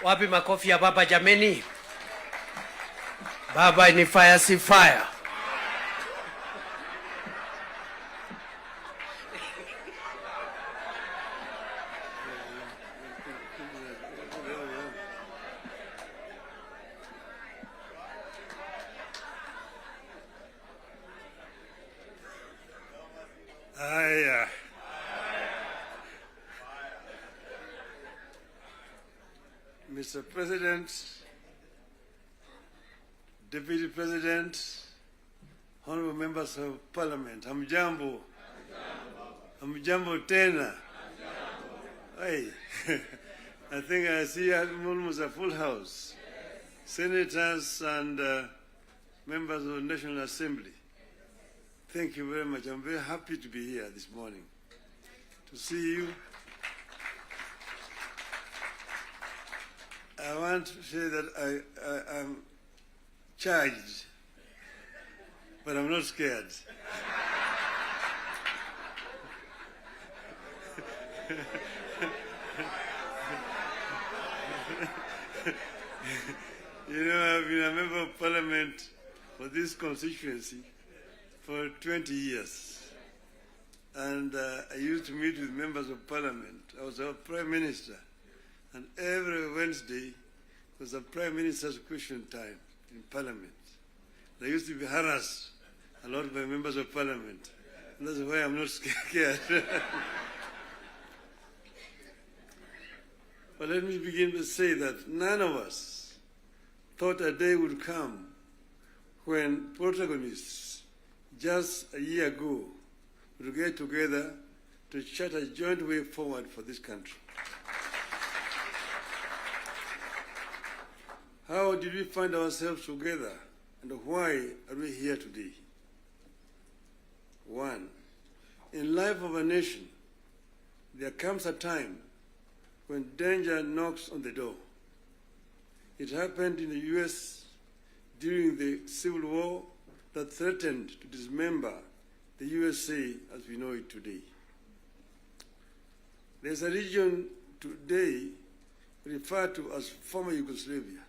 Wapi makofi ya baba jameni? Baba ni fire si fire. Mr. President, Deputy President, honorable members of Parliament, hamjambo. Hamjambo tena. Hey, I think I see almost a full house. Senators and members of the National Assembly. Thank you very much. I'm very happy to be here this morning to see you. I want to say that I'm charged, but I'm not scared. You know, I've been a member of Parliament for this constituency for 20 years. And I used to meet with members of Parliament. I was our Prime Minister. And every Wednesday was a Prime Minister's question time in Parliament. I used to be harassed a lot by members of Parliament. And that's why I'm not scared. But let me begin to say that none of us thought a day would come when protagonists just a year ago would get together to chart a joint way forward for this country. How did we find ourselves together, and why are we here today? One, in life of a nation, there comes a time when danger knocks on the door. It happened in the US during the Civil War that threatened to dismember the USA as we know it today. There's a region today referred to as former Yugoslavia.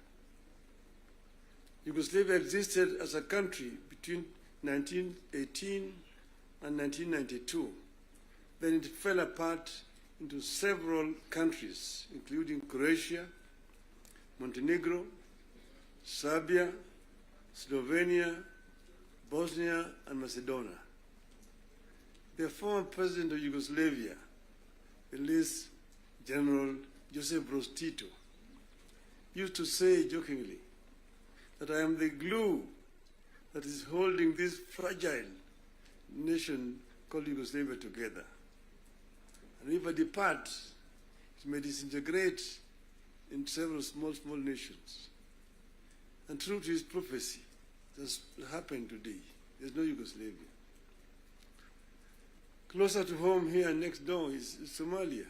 Yugoslavia existed as a country between 1918 and 1992. Then it fell apart into several countries, including Croatia, Montenegro, Serbia, Slovenia, Bosnia, and Macedonia. The former president of Yugoslavia, the late General Joseph Broz Tito, used to say jokingly that I am the glue that is holding this fragile nation called Yugoslavia together. And if I depart, it may disintegrate in several small nations. And true to his prophecy, that's happened today. There's no Yugoslavia. Closer to home here next door is Somalia.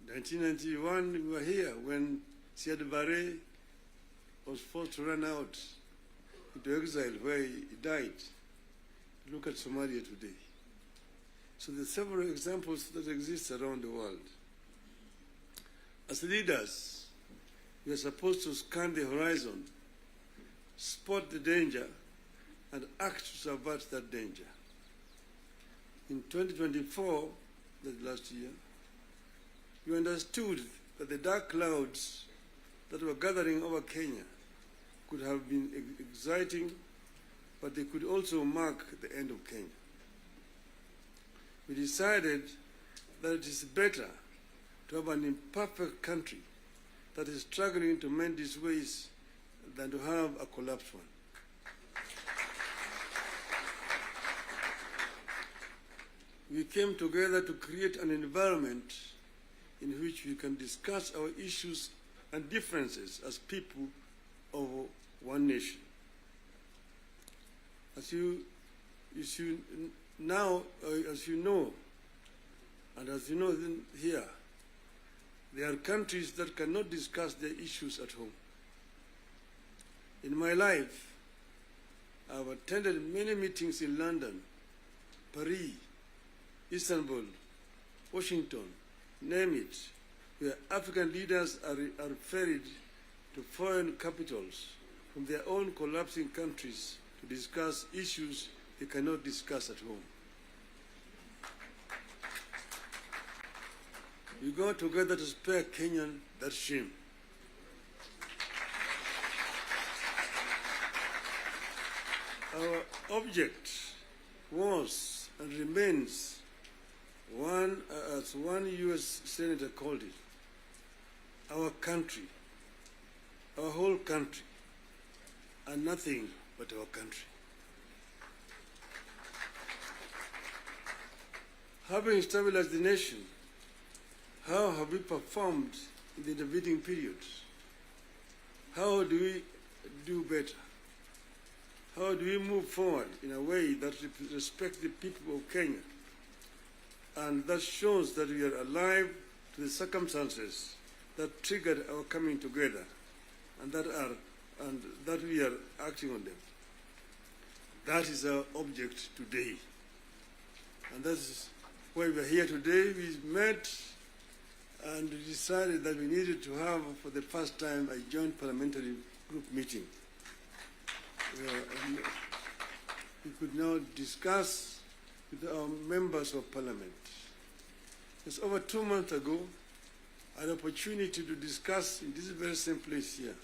In 1991, we were here when Siad Barre was forced to run out into exile where he died. Look at Somalia today. So there are several examples that exist around the world. As leaders, we are supposed to scan the horizon, spot the danger, and act to subvert that danger. In 2024, that last year, we understood that the dark clouds that were gathering over Kenya could have been exciting, but they could also mark the end of Kenya. We decided that it is better to have an imperfect country that is struggling to mend its ways than to have a collapsed one. We came together to create an environment in which we can discuss our issues and differences as people of one nation. As you know, and as you know here, there are countries that cannot discuss their issues at home. In my life, I've attended many meetings in London, Paris, Istanbul, Washington, name it, where African leaders are ferried to foreign capitals from their own collapsing countries to discuss issues they cannot discuss at home. We go together to spare Kenyan that shame. Our object was and remains one, as one U.S. Senator called it, our country, our whole country, and nothing but our country. Having stabilized the nation, how have we performed in the intervening periods? How do we do better? How do we move forward in a way that respects the people of Kenya and that shows that we are alive to the circumstances that triggered our coming together and that we are acting on them? That is our object today. And that's why we are here today. We met and decided that we needed to have, for the first time, a joint parliamentary group meeting. We could now discuss with our members of parliament. Just over 2 months ago, I had an opportunity to discuss in this very same place here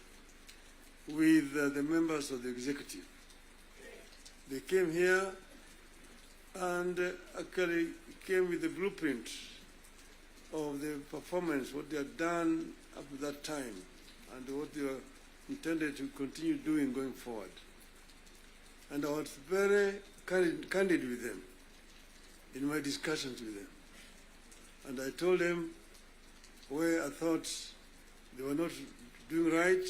with the members of the executive. They came here and actually came with the blueprint of the performance, what they had done up to that time, and what they were intended to continue doing going forward. And I was very candid with them in my discussions with them. And I told them where I thought they were not doing right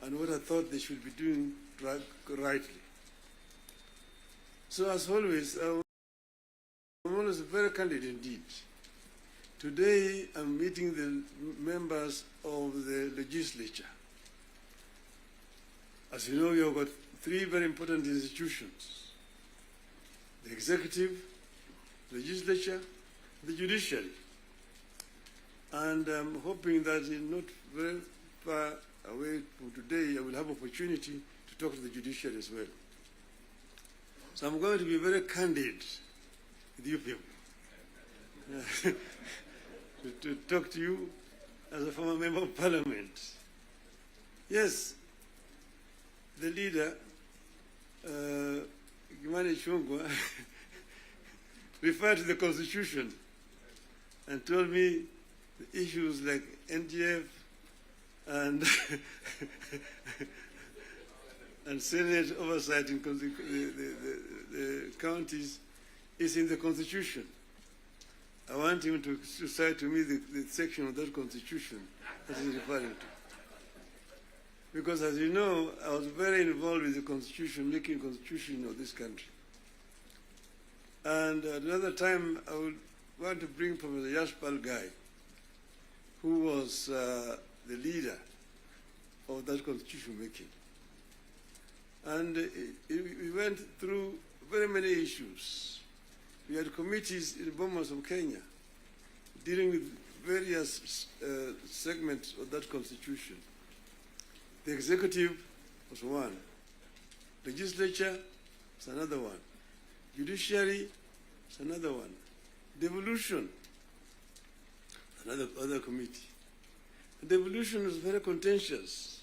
and what I thought they should be doing rightly. So as always, I'm always very candid indeed. Today I'm meeting the members of the legislature. As you know, we have got three very important institutions: the executive, legislature, the judiciary. And I'm hoping that in not very far away from today, I will have opportunity to talk to the judiciary as well. So I'm going to be very candid with you people. to talk to you as a former member of parliament. Yes, the leader, Kimani Ichung'wah, referred to the Constitution and told me the issues like NGF and and Senate oversight in the counties is in the Constitution. I want him to cite to me the section of that Constitution that he's referring to. Because as you know, I was very involved with the Constitution, making Constitution of this country. And at another time, I would want to bring Professor Yashpal Gai, who was the leader of that Constitution making. And we went through very many issues. We had committees in the Bomas of Kenya dealing with various segments of that Constitution. The executive was one. Legislature is another one. Judiciary is another one. Devolution, other committee. And devolution was very contentious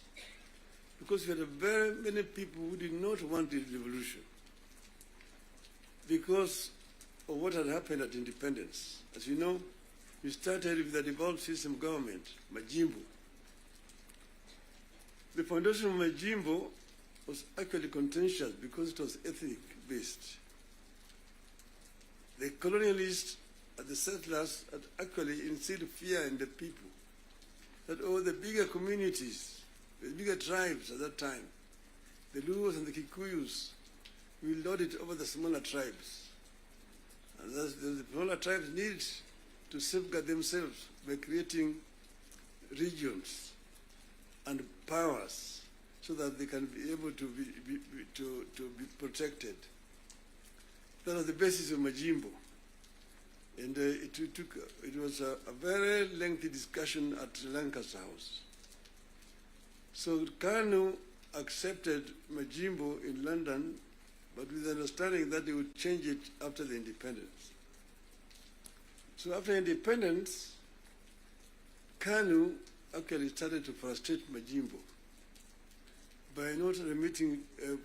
because we had very many people who did not want the devolution because of what had happened at independence. As you know, we started with the devolved system government, Majimbo. The foundation of Majimbo was actually contentious because it was ethnic-based. The colonialists and the settlers had actually instilled fear in the people that all the bigger communities, the bigger tribes at that time, the Luos and the Kikuyus, will lord it over the smaller tribes. And thus the smaller tribes need to safeguard themselves by creating regions and powers so that they can be able to be protected. That was the basis of Majimbo. And it was a very lengthy discussion at Lancaster House. So KANU accepted Majimbo in London, but with the understanding that they would change it after the independence. So after independence, KANU actually started to frustrate Majimbo by not remitting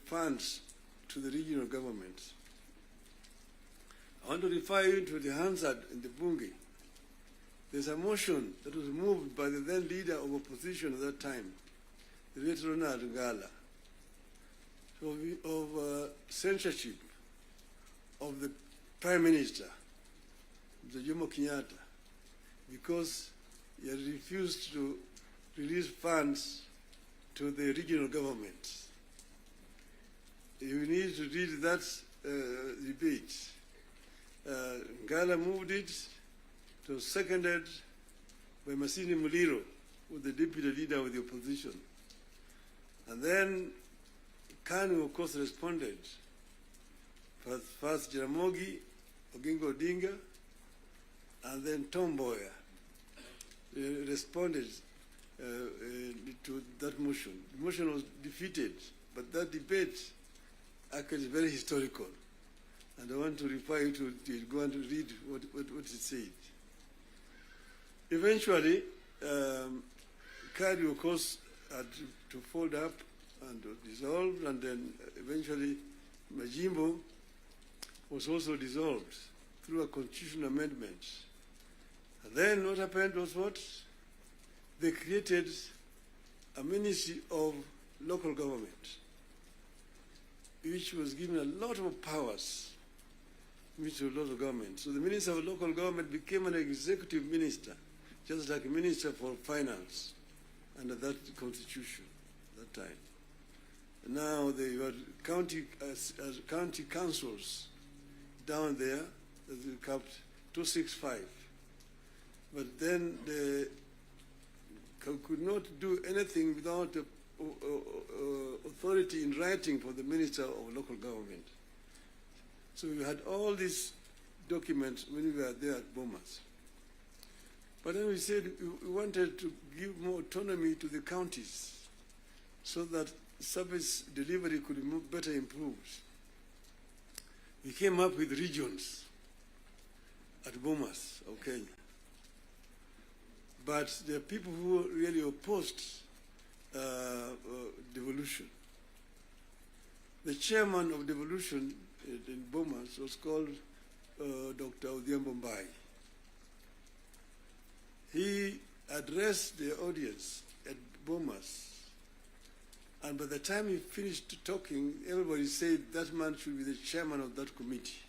funds to the regional governments. I want to refer you to the Hansard in the Bunge. There's a motion that was moved by the then leader of opposition at that time, the Rationale, of censorship of the Prime Minister, the Jomo Kenyatta, because he had refused to release funds to the regional governments. You need to read that debate. Ngala moved it, it was seconded by Masini Muliro, who was the deputy leader of the opposition. And then KANU, of course, responded. First Jaramogi, Oginga Odinga, and then Tom Mboya responded to that motion. The motion was defeated, but that debate actually is very historical. And I want to refer you to go and read what it said. Eventually, KANU, of course, had to fold up and dissolve, and then eventually Majimbo was also dissolved through a constitutional amendment. And then what happened was what? They created a Ministry of Local Government, which was given a lot of powers, Ministry of Local Government. So the Minister of Local Government became an executive minister, just like a Minister for Finance under that constitution at that time. Now they were county councils down there, that they capped 265. But then they could not do anything without authority in writing for the Minister of Local Government. So we had all these documents when we were there at Bomas. But then we said we wanted to give more autonomy to the counties so that service delivery could be better improved. We came up with regions at Bomas of Kenya. But there are people who really opposed devolution. The chairman of devolution in Bomas was called Dr. Uda-Odm. He addressed the audience at Bomas, and by the time he finished talking, everybody said that man should be the chairman of that committee,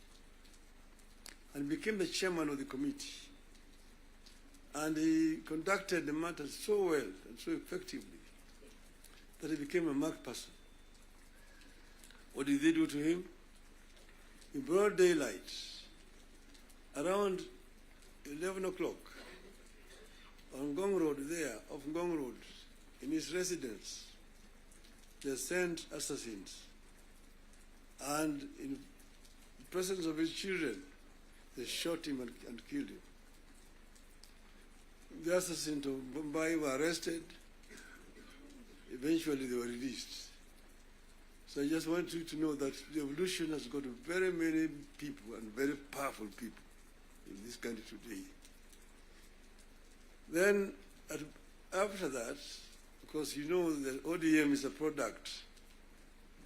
and became the chairman of the committee. And he conducted the matter so well and so effectively that he became a marked person. What did they do to him? In broad daylight, around 11 o'clock, on Ngong Road there, off Ngong Road, in his residence, they sent assassins. And in the presence of his children, they shot him and killed him. The assassins of Bombay were arrested. Eventually, they were released. So I just want you to know that the devolution has got very many people and very powerful people in this country today. Then, after that, of course, you know that ODM is a product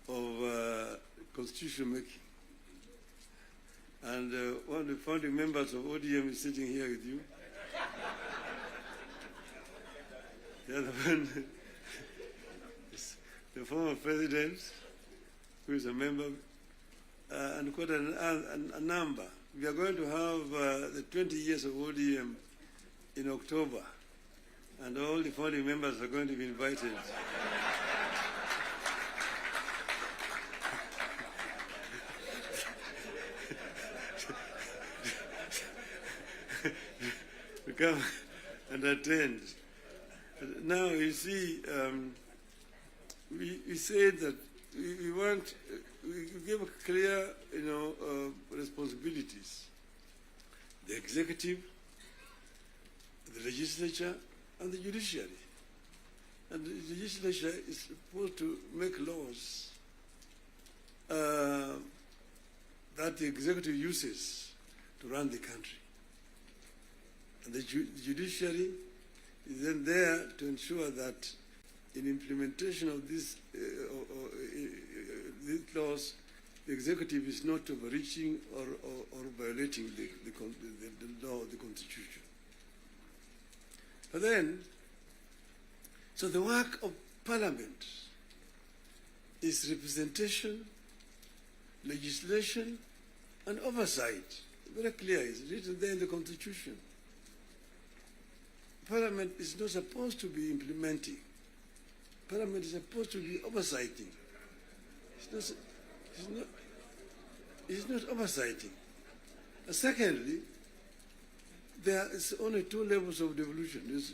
of constitution making. And one of the founding members of ODM is sitting here with you. The other one is the former president, who is a member, and quite a number. We are going to have the 20 years of ODM in October, and all the founding members are going to be invited. to come and attend. Now, you see, we said that we want, we give clear, responsibilities. the executive, the legislature, and the judiciary. And the legislature is supposed to make laws that the executive uses to run the country. And the judiciary is then there to ensure that in implementation of these laws, the executive is not overreaching or violating the law of the Constitution. But then, so the work of Parliament is representation, legislation, and oversight. Very clear, it's written there in the Constitution. Parliament is not supposed to be implementing. Parliament is supposed to be oversighting. It's not oversighting. And secondly, there is only two levels of devolution. There's,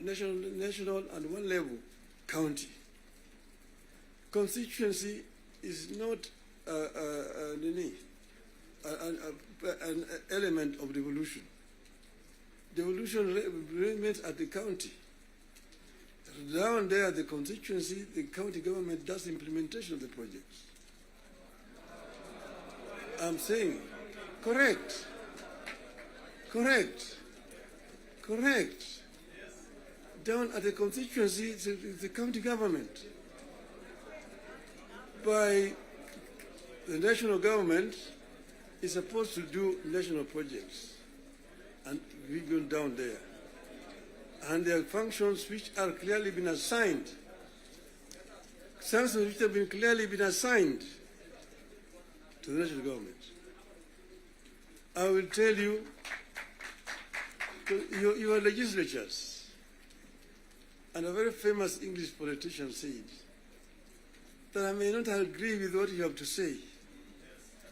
national and one level, county. Constituency is not an element of devolution. Devolution remains at the county. Down there, the constituency, the county government does implementation of the projects. I'm saying, correct. Down at the constituency, it's the county government. By the national government is supposed to do national projects, and we go down there. And there are functions which are clearly been assigned. Functions which have been clearly been assigned to the national government. I will tell you, your legislatures, and a very famous English politician said that I may not agree with what you have to say,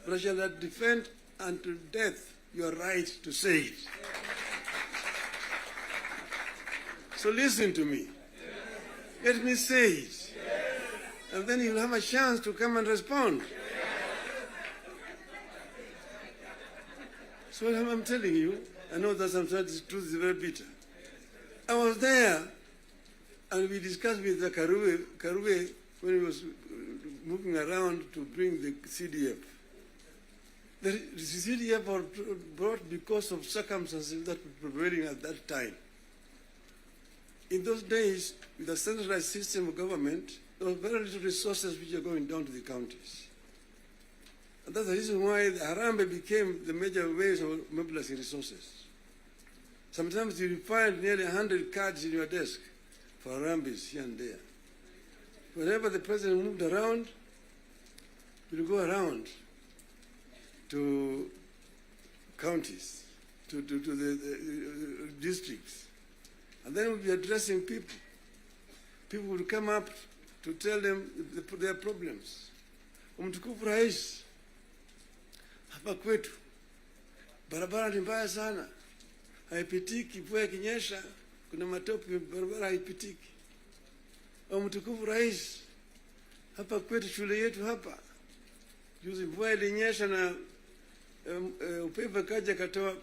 but I shall defend until death your right to say it. So listen to me. Let me say it. And then you'll have a chance to come and respond. So I'm telling you, I know that sometimes the truth is very bitter. I was there, and we discussed with the Karue when he was moving around to bring the CDF. The CDF was brought because of circumstances that were prevailing at that time. In those days, with a centralized system of government, there were very little resources which are going down to the counties. And that's the reason why the Harambee became the major ways of mobilizing resources. Sometimes you find nearly 100 cards in your desk for Harambees here and there. Whenever the president moved around, we'll go around to counties, to the districts. And then we'll be addressing people. People will come up to tell them their problems. Mtukufu Rais, hapa kwetu barabara ni mbaya sana, haipitiki. Mvua ikinyesha kuna matope, barabara haipitiki. Mtukufu Rais, hapa kwetu shule yetu hapa, juzi mvua ilinyesha na upepo kaja katoa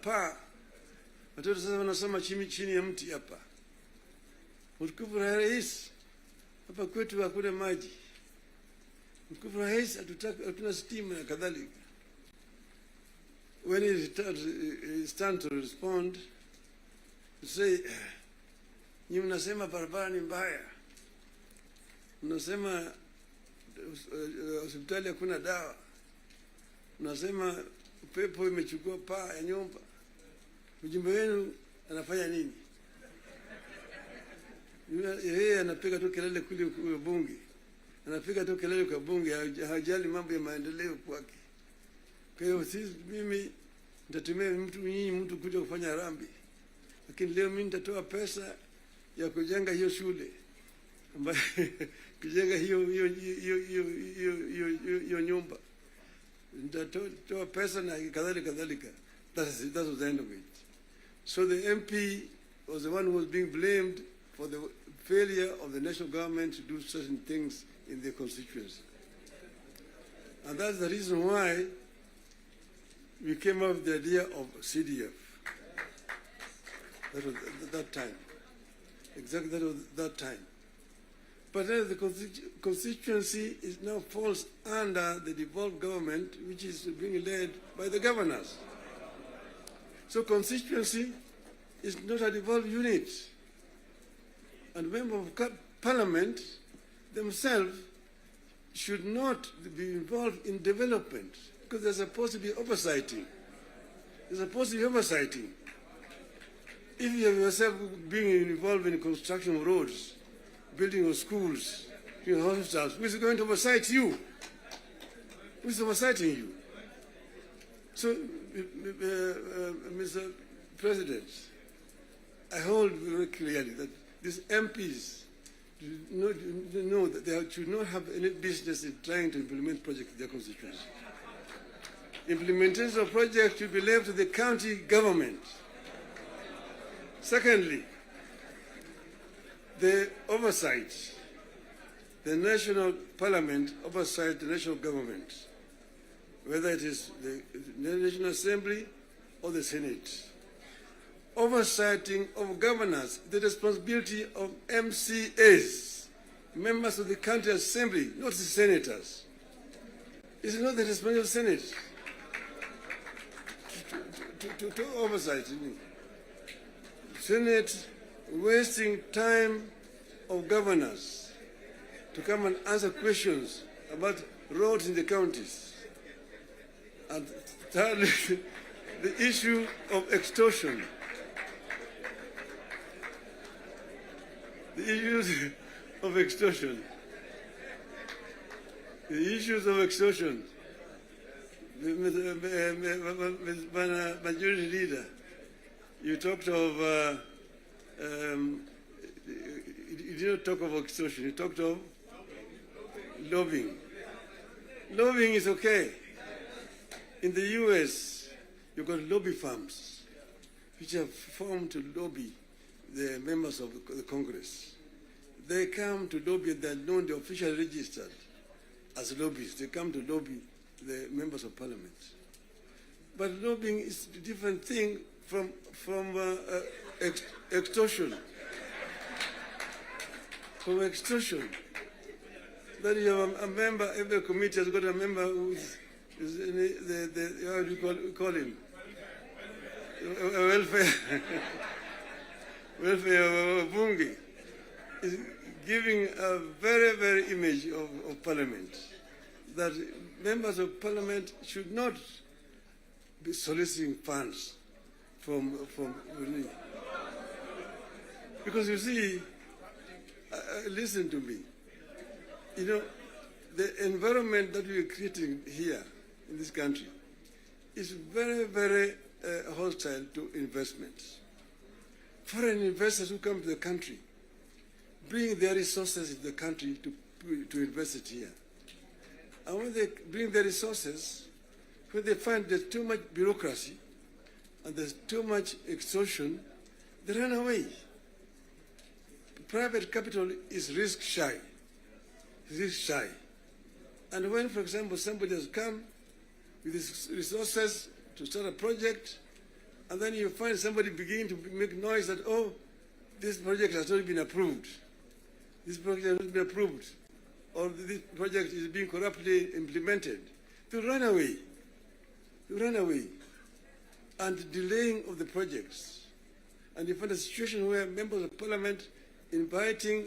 paa, watoto sasa wanasoma chini ya mti hapa. Mtukufu Rais, hapa kwetu hakuna maji. Mtukufu Rais, hatuna stima na kadhalika. When he stands to respond, to say, nyinyi mnasema barabara ni mbaya, mnasema hospitali hakuna dawa, mnasema upepo imechukua paa ya nyumba. Mjumbe wenu anafanya nini? Yeye anapiga tu kelele kule kwa bunge. Anapiga tu kelele kwa bunge, hajali mambo ya maendeleo kwake. Kwa hiyo mimi nitatumia mtu kuja kufanya harambee. Lakini leo mimi nitatoa pesa ya kujenga hiyo shule. Ambayo kujenga hiyo nyumba. Nitatoa pesa na kadhalika. That was the end of it. So the MP was the one who was being blamed for the failure of the national government to do certain things in their constituency. And that's the reason why we came up with the idea of CDF. That was that time. Exactly that was that time. But then the constituency is now falls under the devolved government, which is being led by the governors. So constituency is not a devolved unit. And members of parliament themselves should not be involved in development because they're supposed to be oversighting. They're supposed to be oversighting. If you have yourself being involved in construction of roads, building of schools, hospitals, who is going to oversight you? Who is oversighting you? So, Mr. President, I hold very clearly that these MPs know that they should not have any business in trying to implement projects in their constituency. Implementation of projects should be left to the county government. Secondly, the oversight, the national parliament oversight the national government, whether it is the National Assembly or the Senate. Oversighting of governors, the responsibility of MCAs, members of the county assembly, not the senators. It's not the responsibility of the Senate to oversight. Senate wasting time of governors to come and answer questions about roads in the counties. And thirdly, the issue of extortion. The issues of extortion. The issues of extortion. Majority Leader, you talked of, you did not talk of extortion, you talked of lobbying. Lobbying is okay. In the US, you've got lobby firms which have formed to lobby the members of the Congress. They come to lobby, they're known, they're officially registered as lobbyists. They come to lobby the members of parliament. But lobbying is a different thing from extortion. From extortion. That you have a member, every committee has got a member who is how do you call him? Welfare. Welfare Bungi is giving a very, very image of parliament that members of parliament should not be soliciting funds from because you see, listen to me, you know, the environment that we are creating here in this country is very, very hostile to investments. Foreign investors who come to the country bring their resources in the country to invest it here. And when they bring their resources, when they find there's too much bureaucracy and there's too much extortion, they run away. Private capital is risk shy. Risk shy. And when, for example, somebody has come with his resources to start a project, and then you find somebody beginning to make noise that, oh, this project has not been approved. This project has not been approved. Or this project is being corruptly implemented. They run away. They run away. And delaying of the projects. And you find a situation where members of parliament inviting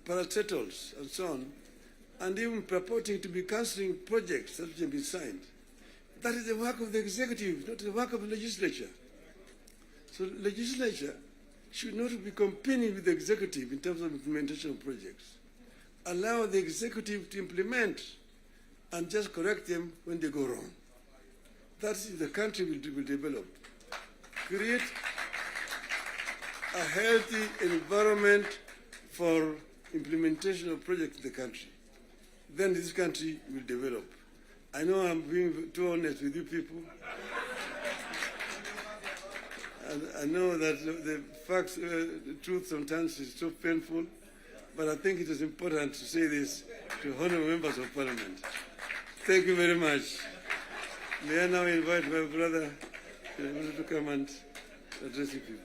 parastatals and so on, and even purporting to be cancelling projects that have been signed. That is the work of the executive, not the work of the legislature. So the legislature should not be competing with the executive in terms of implementation of projects. Allow the executive to implement and just correct them when they go wrong. That's if the country will develop. Create a healthy environment for implementation of projects in the country. Then this country will develop. I know I'm being too honest with you people. And I know that the facts, the truth sometimes is so painful, but I think it is important to say this to honorable members of parliament. Thank you very much. May I now invite my brother to come and address you people.